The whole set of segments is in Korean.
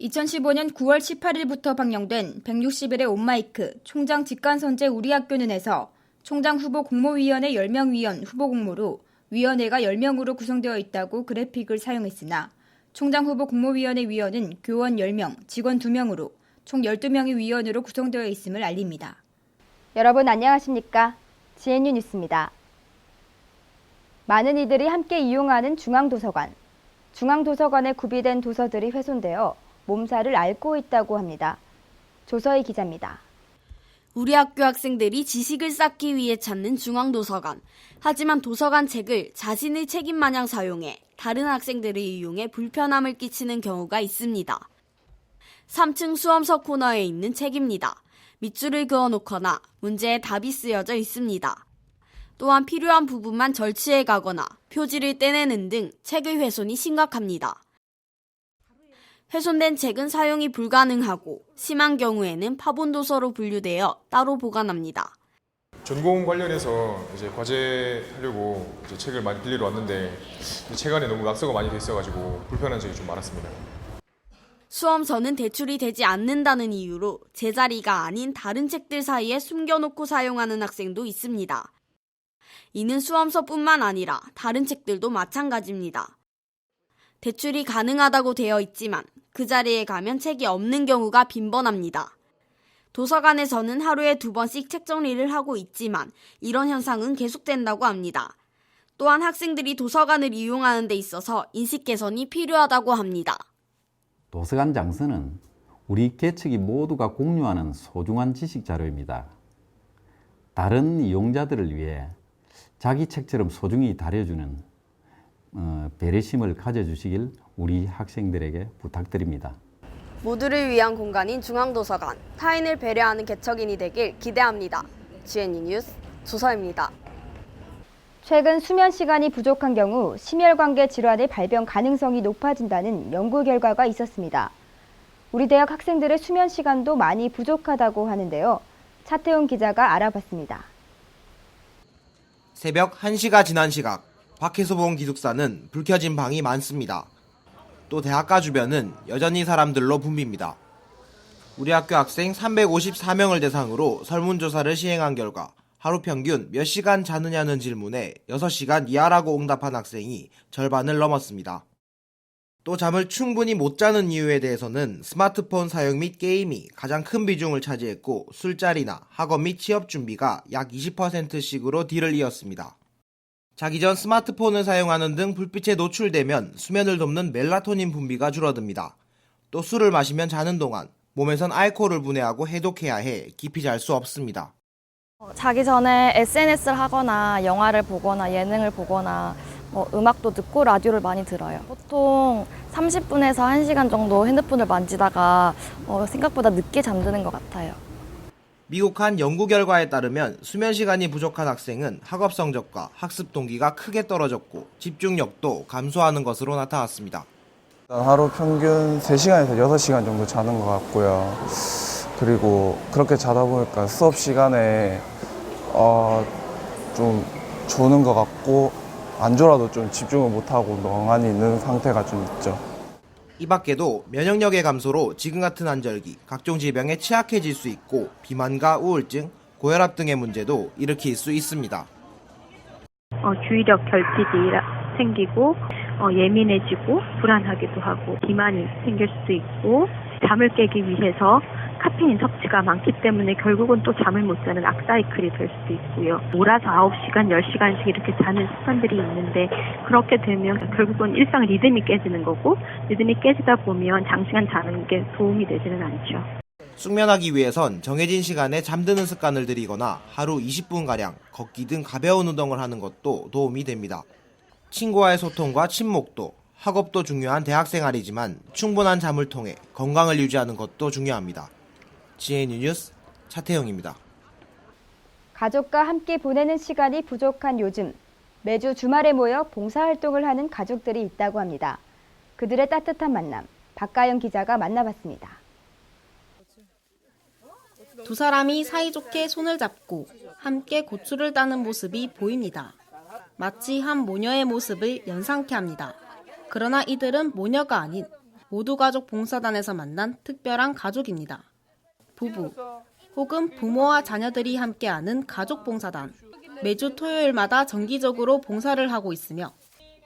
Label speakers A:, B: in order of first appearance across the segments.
A: 2015년 9월 18일부터 방영된 160일의 온마이크 총장 직관선제 우리 학교는에서 총장 후보 공모위원회 10명 위원 후보 공모로 위원회가 10명으로 구성되어 있다고 그래픽을 사용했으나 총장 후보 공모위원회 위원은 교원 10명, 직원 2명으로 총 12명의 위원으로 구성되어 있음을 알립니다.
B: 여러분 안녕하십니까? GNU 뉴스입니다. 많은 이들이 함께 이용하는 중앙도서관. 중앙도서관에 구비된 도서들이 훼손되어 몸살을 앓고 있다고 합니다. 조서희 기자입니다.
C: 우리 학교 학생들이 지식을 쌓기 위해 찾는 중앙도서관. 하지만 도서관 책을 자신의 책임 마냥 사용해 다른 학생들이 이용해 불편함을 끼치는 경우가 있습니다. 3층 수험석 코너에 있는 책입니다. 밑줄을 그어놓거나 문제에 답이 쓰여져 있습니다. 또한 필요한 부분만 절치해 가거나 표지를 떼내는 등 책의 훼손이 심각합니다. 훼손된 책은 사용이 불가능하고 심한 경우에는 파본도서로 분류되어 따로 보관합니다.
D: 전공 관련해서 이제 과제 하려고 이제 책을 많이 빌리러 왔는데 책 안에 너무 낙서가 많이 돼 있어가지고 불편한 적이 좀 많았습니다.
C: 수험서는 대출이 되지 않는다는 이유로 제자리가 아닌 다른 책들 사이에 숨겨놓고 사용하는 학생도 있습니다. 이는 수험서뿐만 아니라 다른 책들도 마찬가지입니다. 대출이 가능하다고 되어 있지만 그 자리에 가면 책이 없는 경우가 빈번합니다. 도서관에서는 하루에 2번씩 책 정리를 하고 있지만 이런 현상은 계속된다고 합니다. 또한 학생들이 도서관을 이용하는 데 있어서 인식 개선이 필요하다고 합니다.
E: 도서관 장서는 우리 계층이 모두가 공유하는 소중한 지식 자료입니다. 다른 이용자들을 위해 자기 책처럼 소중히 다뤄주는 배려심을 가져주시길 우리 학생들에게 부탁드립니다.
C: 모두를 위한 공간인 중앙도서관, 타인을 배려하는 개척인이 되길 기대합니다. GNU 뉴스 조서입니다.
B: 최근 수면 시간이 부족한 경우 심혈관계 질환의 발병 가능성이 높아진다는 연구 결과가 있었습니다. 우리 대학 학생들의 수면 시간도 많이 부족하다고 하는데요. 차태훈 기자가 알아봤습니다.
F: 새벽 1시가 지난 시각, 밖에서 본 기숙사는 불 켜진 방이 많습니다. 또 대학가 주변은 여전히 사람들로 붐빕니다. 우리 학교 학생 354명을 대상으로 설문조사를 시행한 결과 하루 평균 몇 시간 자느냐는 질문에 6시간 이하라고 응답한 학생이 절반을 넘었습니다. 또 잠을 충분히 못 자는 이유에 대해서는 스마트폰 사용 및 게임이 가장 큰 비중을 차지했고 술자리나 학업 및 취업 준비가 약 20%씩으로 뒤를 이었습니다. 자기 전 스마트폰을 사용하는 등 불빛에 노출되면 수면을 돕는 멜라토닌 분비가 줄어듭니다. 또 술을 마시면 자는 동안 몸에선 알코올을 분해하고 해독해야 해 깊이 잘 수 없습니다.
G: 자기 전에 SNS를 하거나 영화를 보거나 예능을 보거나 음악도 듣고 라디오를 많이 들어요. 보통 30분에서 1시간 정도 핸드폰을 만지다가 생각보다 늦게 잠드는 것 같아요.
F: 미국 한 연구 결과에 따르면 수면 시간이 부족한 학생은 학업 성적과 학습 동기가 크게 떨어졌고 집중력도 감소하는 것으로 나타났습니다.
H: 하루 평균 3시간에서 6시간 정도 자는 것 같고요. 그리고 그렇게 자다 보니까 수업 시간에 좀 조는 것 같고 안 졸아도 좀 집중을 못하고 멍하니 있는 상태가 좀 있죠.
F: 이 밖에도 면역력의 감소로 지금 같은 환절기, 각종 질병에 취약해질 수 있고 비만과 우울증, 고혈압 등의 문제도 일으킬 수 있습니다.
I: 주의력 결핍이 생기고 예민해지고 불안하기도 하고 비만이 생길 수도 있고 잠을 깨기 위해서 카페인 섭취가 많기 때문에 결국은 또 잠을 못 자는 악사이클이 될 수도 있고요. 몰아서 9시간, 10시간씩 이렇게 자는 습관들이 있는데 그렇게 되면 결국은 일상 리듬이 깨지는 거고 리듬이 깨지다 보면 장시간 자는 게 도움이 되지는 않죠.
F: 숙면하기 위해선 정해진 시간에 잠드는 습관을 들이거나 하루 20분가량 걷기 등 가벼운 운동을 하는 것도 도움이 됩니다. 친구와의 소통과 친목도, 학업도 중요한 대학생활이지만 충분한 잠을 통해 건강을 유지하는 것도 중요합니다. GNU 뉴스 차태영입니다.
B: 가족과 함께 보내는 시간이 부족한 요즘, 매주 주말에 모여 봉사활동을 하는 가족들이 있다고 합니다. 그들의 따뜻한 만남, 박가영 기자가 만나봤습니다.
J: 두 사람이 사이좋게 손을 잡고 함께 고추를 따는 모습이 보입니다. 마치 한 모녀의 모습을 연상케 합니다. 그러나 이들은 모녀가 아닌 모두가족 봉사단에서 만난 특별한 가족입니다. 부부 혹은 부모와 자녀들이 함께하는 가족봉사단. 매주 토요일마다 정기적으로 봉사를 하고 있으며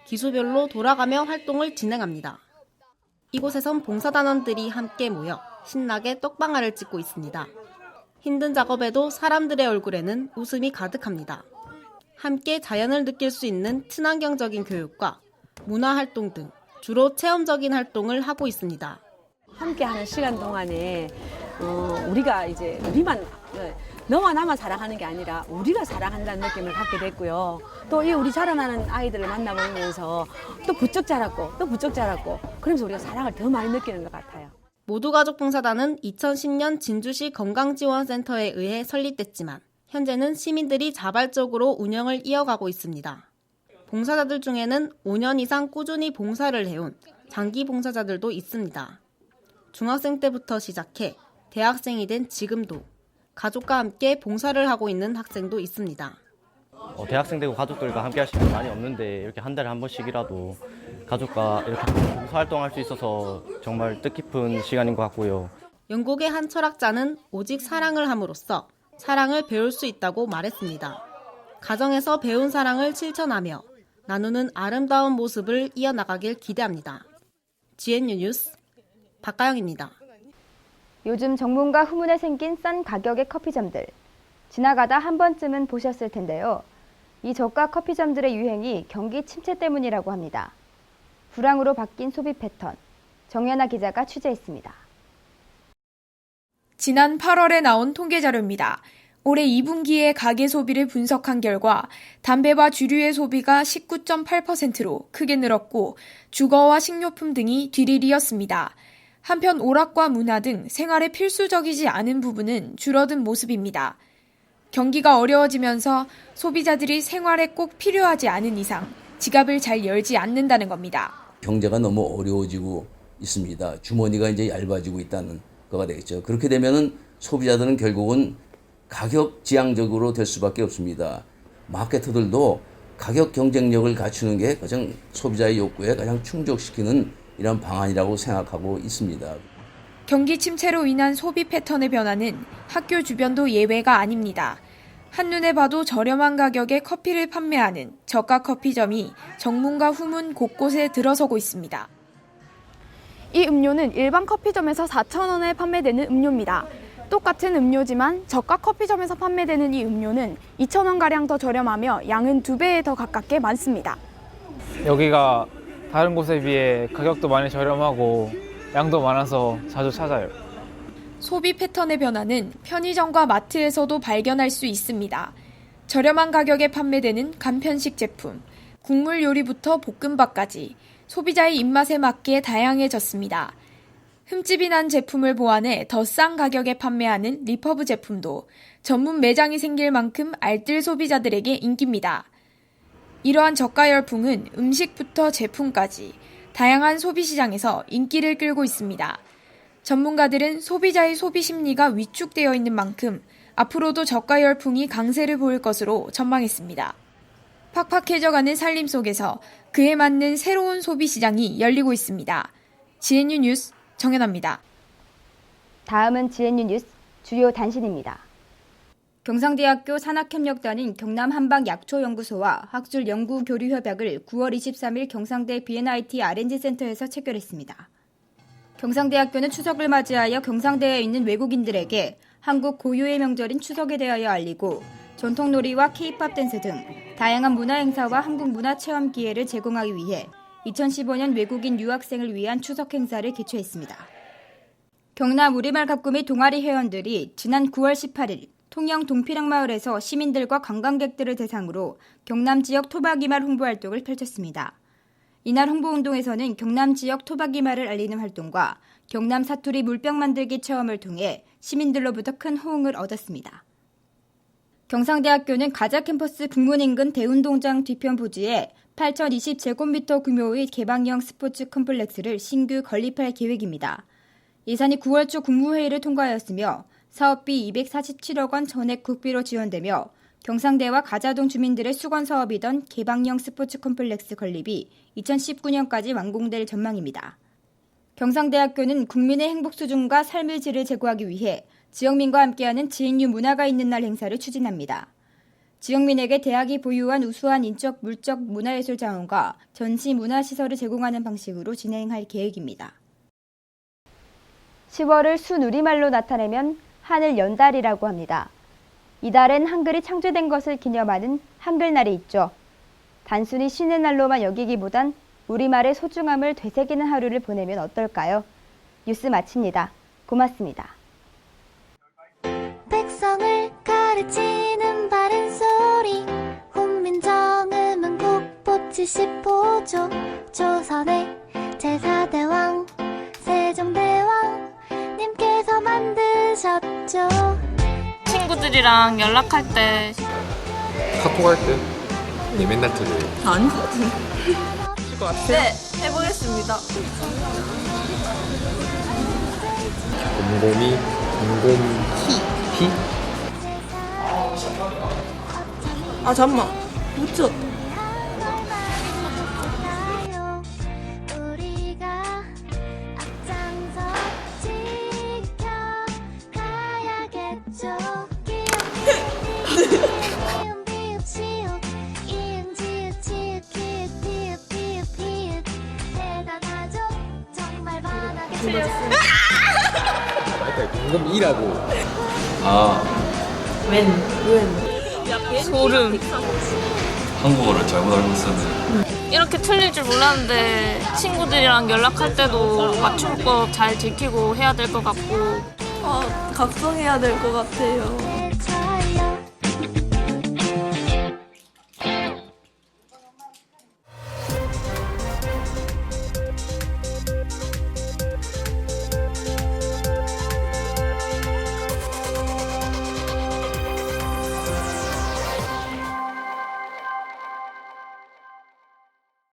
J: 기수별로 돌아가며 활동을 진행합니다. 이곳에선 봉사단원들이 함께 모여 신나게 떡방아를 찍고 있습니다. 힘든 작업에도 사람들의 얼굴에는 웃음이 가득합니다. 함께 자연을 느낄 수 있는 친환경적인 교육과 문화활동 등 주로 체험적인 활동을 하고 있습니다.
K: 함께하는 시간 동안에 우리가 이제 우리만 너와 나만 사랑하는 게 아니라 우리가 사랑한다는 느낌을 갖게 됐고요. 또 이 우리 자라나는 아이들을 만나보면서 또 부쩍 자랐고 또 부쩍 자랐고 그러면서 우리가 사랑을 더 많이 느끼는 것 같아요.
J: 모두가족봉사단은 2010년 진주시 건강지원센터에 의해 설립됐지만 현재는 시민들이 자발적으로 운영을 이어가고 있습니다. 봉사자들 중에는 5년 이상 꾸준히 봉사를 해온 장기 봉사자들도 있습니다. 중학생 때부터 시작해 대학생이 된 지금도 가족과 함께 봉사를 하고 있는 학생도 있습니다.
L: 대학생 되고 가족들과 함께 할 시간이 많이 없는데 이렇게 한 달에 한 번씩이라도 가족과 이렇게 봉사활동할 수 있어서 정말 뜻깊은 시간인 것 같고요.
J: 영국의 한 철학자는 오직 사랑을 함으로써 사랑을 배울 수 있다고 말했습니다. 가정에서 배운 사랑을 실천하며 나누는 아름다운 모습을 이어나가길 기대합니다. GNU 뉴스 박가영입니다.
B: 요즘 정문과 후문에 생긴 싼 가격의 커피점들. 지나가다 한 번쯤은 보셨을 텐데요. 이 저가 커피점들의 유행이 경기 침체 때문이라고 합니다. 불황으로 바뀐 소비 패턴. 정연아 기자가 취재했습니다.
M: 지난 8월에 나온 통계 자료입니다. 올해 2분기의 가계 소비를 분석한 결과 담배와 주류의 소비가 19.8%로 크게 늘었고 주거와 식료품 등이 뒤를 이었습니다. 한편 오락과 문화 등 생활에 필수적이지 않은 부분은 줄어든 모습입니다. 경기가 어려워지면서 소비자들이 생활에 꼭 필요하지 않은 이상 지갑을 잘 열지 않는다는 겁니다.
N: 경제가 너무 어려워지고 있습니다. 주머니가 이제 얇아지고 있다는 거가 되겠죠. 그렇게 되면은 소비자들은 결국은 가격 지향적으로 될 수밖에 없습니다. 마케터들도 가격 경쟁력을 갖추는 게 가장 소비자의 욕구에 가장 충족시키는 이런 방안이라고 생각하고 있습니다.
M: 경기 침체로 인한 소비 패턴의 변화는 학교 주변도 예외가 아닙니다. 한눈에 봐도 저렴한 가격에 커피를 판매하는 저가 커피점이 정문과 후문 곳곳에 들어서고 있습니다.
O: 이 음료는 일반 커피점에서 4,000원에 판매되는 음료입니다. 똑같은 음료지만 저가 커피점에서 판매되는 이 음료는 2,000원가량 더 저렴하며 양은 2배에 더 가깝게 많습니다.
P: 여기가 다른 곳에 비해 가격도 많이 저렴하고 양도 많아서 자주 찾아요.
M: 소비 패턴의 변화는 편의점과 마트에서도 발견할 수 있습니다. 저렴한 가격에 판매되는 간편식 제품, 국물 요리부터 볶음밥까지 소비자의 입맛에 맞게 다양해졌습니다. 흠집이 난 제품을 보완해 더 싼 가격에 판매하는 리퍼브 제품도 전문 매장이 생길 만큼 알뜰 소비자들에게 인기입니다. 이러한 저가 열풍은 음식부터 제품까지 다양한 소비 시장에서 인기를 끌고 있습니다. 전문가들은 소비자의 소비 심리가 위축되어 있는 만큼 앞으로도 저가 열풍이 강세를 보일 것으로 전망했습니다. 팍팍해져가는 살림 속에서 그에 맞는 새로운 소비 시장이 열리고 있습니다. GNU 뉴스 정연아입니다.
B: 다음은 GNU 뉴스 주요 단신입니다.
A: 경상대학교 산학협력단은 경남 한방약초연구소와 학술 연구교류협약을 9월 23일 경상대 BNIT R&D 센터에서 체결했습니다. 경상대학교는 추석을 맞이하여 경상대에 있는 외국인들에게 한국 고유의 명절인 추석에 대하여 알리고 전통놀이와 K-팝 댄스 등 다양한 문화행사와 한국 문화체험 기회를 제공하기 위해 2015년 외국인 유학생을 위한 추석 행사를 개최했습니다. 경남 우리말 가꾸미 동아리 회원들이 지난 9월 18일 통영 동피랑마을에서 시민들과 관광객들을 대상으로 경남 지역 토박이말 홍보 활동을 펼쳤습니다. 이날 홍보운동에서는 경남 지역 토박이말을 알리는 활동과 경남 사투리 물병 만들기 체험을 통해 시민들로부터 큰 호응을 얻었습니다. 경상대학교는 가자 캠퍼스 북문 인근 대운동장 뒤편 부지에 8,020제곱미터 규모의 개방형 스포츠 컴플렉스를 신규 건립할 계획입니다. 예산이 9월 초 국무회의를 통과하였으며 사업비 247억 원 전액 국비로 지원되며 경상대와 가자동 주민들의 수건 사업이던 개방형 스포츠 컴플렉스 건립이 2019년까지 완공될 전망입니다. 경상대학교는 국민의 행복 수준과 삶의 질을 제고하기 위해 지역민과 함께하는 지인류 문화가 있는 날 행사를 추진합니다. 지역민에게 대학이 보유한 우수한 인적, 물적, 문화예술 자원과 전시 문화시설을 제공하는 방식으로 진행할 계획입니다.
B: 10월을 순우리말로 나타내면 하늘 연달이라고 합니다. 이달엔 한글이 창조된 것을 기념하는 한글날이 있죠. 단순히 쉬는 날로만 여기기보단 우리말의 소중함을 되새기는 하루를 보내면 어떨까요? 뉴스 마칩니다. 고맙습니다.
Q: 백성을 가르치는 바른 소리 훈민정음은 국보 75조 조선의 제4대 왕 세종대왕 님께서 만드셨죠.
R: 친구들이랑 연락할 때
D: 카톡 할 때? 맨날 틀려요.
R: 아니 것 같아요? 네, 해보겠습니다.
D: 곰곰이 히.
R: 아 잠만 붙였.
Q: 우리가 앞장서 지켜가야겠죠. 기억 비읍 시옷 이응 지읒 치읒 기읒 비읍 비읍 비읒 대단하죠. 정말 반하게
D: 곰곰이라고.
R: 소름.
S: 한국어를 잘못 알고 있었네.
R: 이렇게 틀릴 줄 몰랐는데 친구들이랑 연락할 때도 맞춤법 잘 지키고 해야 될 것 같고
G: 각성해야 될 것 같아요.